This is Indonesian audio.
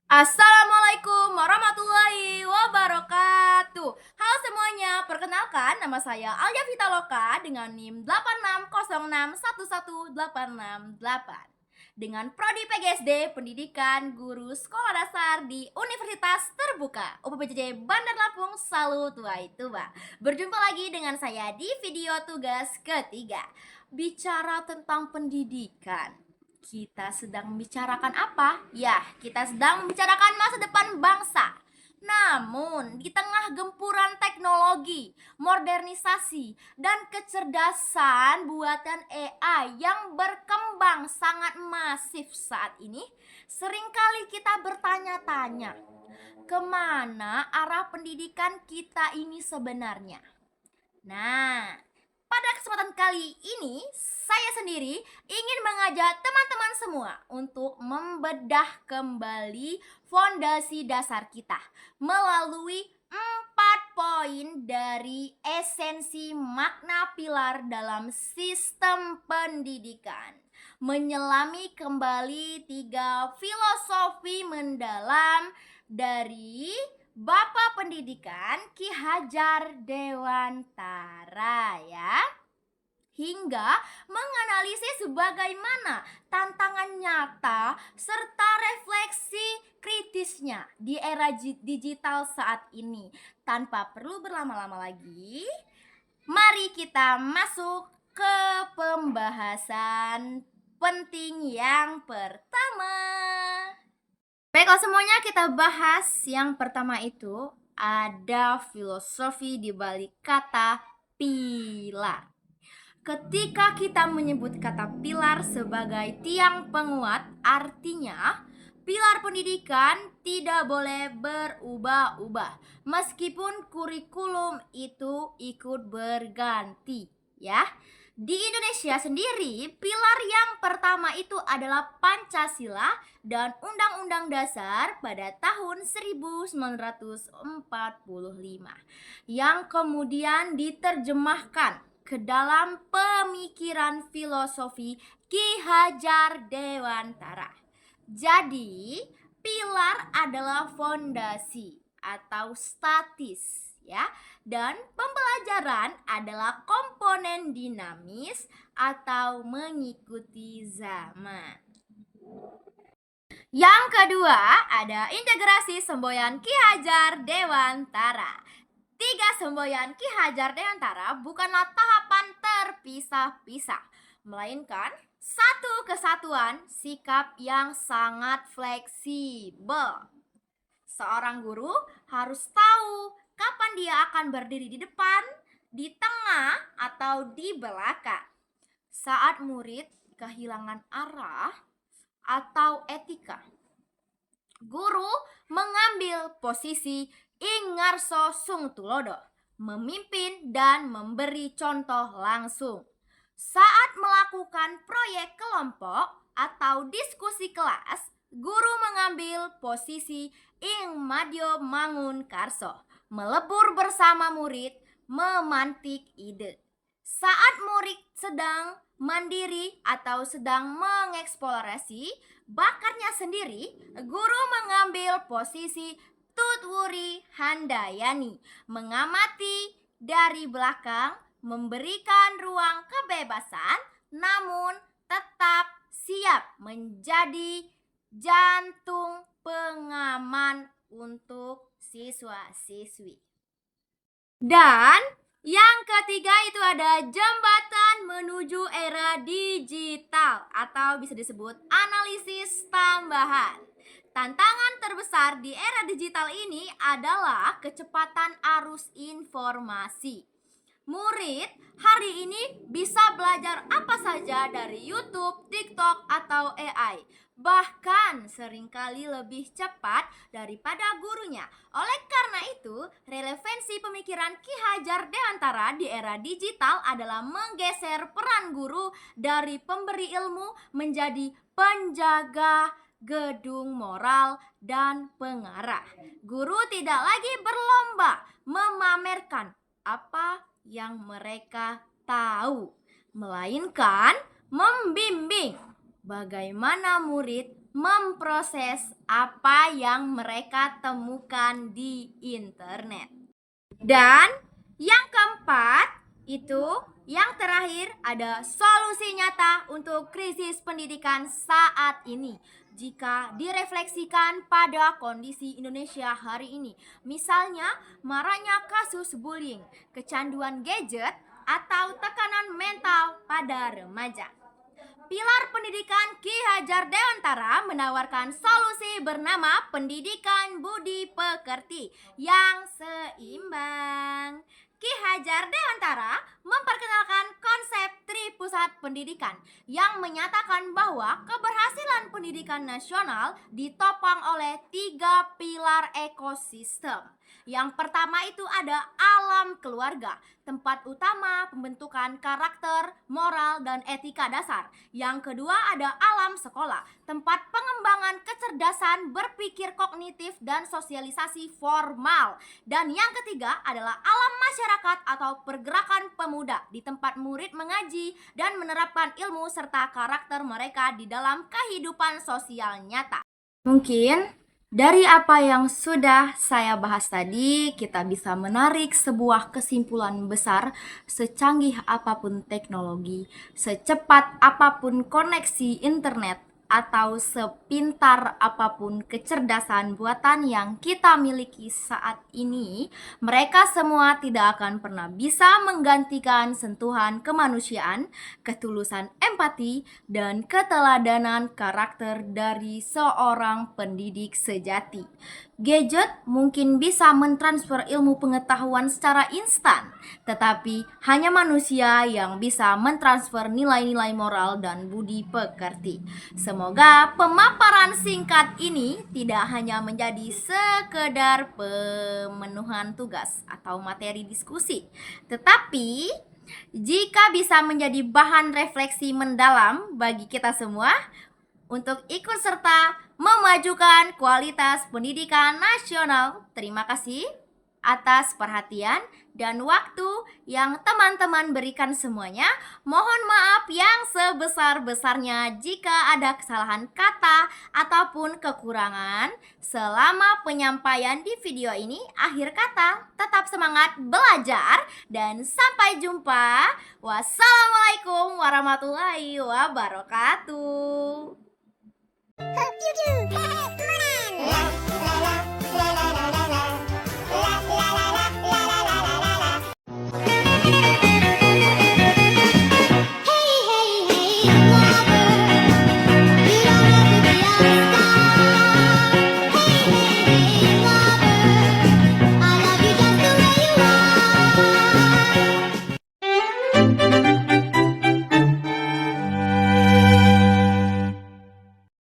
Assalamualaikum warahmatullahi wabarakatuh. Halo semuanya, perkenalkan nama saya Alia Vitaloka dengan NIM 86061188 dengan prodi PGSD Pendidikan Guru Sekolah Dasar di Universitas Terbuka UPPJJ Bandar Lampung Salut Waituba. Berjumpa lagi dengan saya di video tugas ketiga. Bicara tentang pendidikan, kita sedang membicarakan apa? Ya, kita sedang membicarakan masa depan bangsa. Namun, di tengah gempuran teknologi, modernisasi, dan kecerdasan buatan AI yang berkembang sangat masif saat ini, seringkali kita bertanya-tanya, kemana arah pendidikan kita ini sebenarnya? Nah, pada kesempatan kali ini, saya sendiri ingin mengajak teman-teman semua untuk membedah kembali fondasi dasar kita melalui 4 poin dari esensi makna pilar dalam sistem pendidikan. Menyelami kembali 3 filosofi mendalam dari Bapak Pendidikan Ki Hajar Dewantara ya, hingga menganalisis bagaimana tantangan nyata serta refleksi kritisnya di era digital saat ini. Tanpa perlu berlama-lama lagi, mari kita masuk ke pembahasan penting yang pertama. Baiklah semuanya, kita bahas yang pertama itu ada filosofi di balik kata pilar. Ketika kita menyebut kata pilar sebagai tiang penguat, artinya pilar pendidikan tidak boleh berubah-ubah meskipun kurikulum itu ikut berganti ya. Di Indonesia sendiri, pilar yang pertama itu adalah Pancasila dan Undang-Undang Dasar pada tahun 1945 yang kemudian diterjemahkan ke dalam pemikiran filosofi Ki Hajar Dewantara. Jadi, pilar adalah fondasi atau statis ya, dan pembelajaran adalah komponen dinamis atau mengikuti zaman. Yang kedua ada integrasi semboyan Ki Hajar Dewantara. 3 semboyan Ki Hajar Dewantara bukanlah tahapan terpisah-pisah, melainkan satu kesatuan sikap yang sangat fleksibel. Seorang guru harus tahu kapan dia akan berdiri di depan, di tengah, atau di belakang. Saat murid kehilangan arah atau etika, guru mengambil posisi Ingarso Sungtulodo, memimpin dan memberi contoh langsung. Saat melakukan proyek kelompok atau diskusi kelas, guru mengambil posisi Ing Madyo Mangun Karso, melebur bersama murid, memantik ide. Saat murid sedang mandiri atau sedang mengeksplorasi bakatnya sendiri, guru mengambil posisi Tutwuri Handayani, mengamati dari belakang, memberikan ruang kebebasan, namun tetap siap menjadi jantung pengaman untuk siswa-siswi. Dan yang ketiga itu ada jembatan menuju era digital atau bisa disebut analisis tambahan. Tantangan terbesar di era digital ini adalah kecepatan arus informasi. Murid hari ini bisa belajar apa saja dari YouTube, TikTok, atau AI. Bahkan seringkali lebih cepat daripada gurunya. Oleh karena itu, relevansi pemikiran Ki Hajar Dewantara di era digital adalah menggeser peran guru dari pemberi ilmu menjadi penjaga gedung moral dan pengarah. Guru tidak lagi berlomba memamerkan apa yang mereka tahu, melainkan membimbing bagaimana murid memproses apa yang mereka temukan di internet. Dan yang keempat itu, yang terakhir ada solusi nyata untuk krisis pendidikan saat ini. Jika direfleksikan pada kondisi Indonesia hari ini, misalnya maraknya kasus bullying, kecanduan gadget, atau tekanan mental pada remaja. Pilar Pendidikan Ki Hajar Dewantara menawarkan solusi bernama Pendidikan Budi Pekerti yang seimbang. Ki Hajar Dewantara memperkenalkan konsep Tripusat Pendidikan yang menyatakan bahwa keberhasilan pendidikan nasional ditopang oleh 3 pilar ekosistem. Yang pertama itu ada alam keluarga, tempat utama pembentukan karakter, moral, dan etika dasar. Yang kedua ada alam sekolah, tempat pengembangan kecerdasan, berpikir kognitif, dan sosialisasi formal. Dan yang ketiga adalah alam masyarakat atau pergerakan pemuda, di tempat murid mengaji dan menerapkan ilmu serta karakter mereka di dalam kehidupan sosial nyata. Mungkin dari apa yang sudah saya bahas tadi, kita bisa menarik sebuah kesimpulan besar. Secanggih apapun teknologi, secepat apapun koneksi internet, atau sepintar apapun kecerdasan buatan yang kita miliki saat ini, mereka semua tidak akan pernah bisa menggantikan sentuhan kemanusiaan, ketulusan empati, dan keteladanan karakter dari seorang pendidik sejati. Gadget mungkin bisa mentransfer ilmu pengetahuan secara instan, tetapi hanya manusia yang bisa mentransfer nilai-nilai moral dan budi pekerti. Semoga pemaparan singkat ini tidak hanya menjadi sekedar pemenuhan tugas atau materi diskusi, tetapi jika bisa menjadi bahan refleksi mendalam bagi kita semua untuk ikut serta memajukan kualitas pendidikan nasional. Terima kasih atas perhatian dan waktu yang teman-teman berikan semuanya. Mohon maaf yang sebesar-besarnya jika ada kesalahan kata ataupun kekurangan selama penyampaian di video ini. Akhir kata, tetap semangat belajar dan sampai jumpa. Wassalamualaikum warahmatullahi wabarakatuh. Hope you do.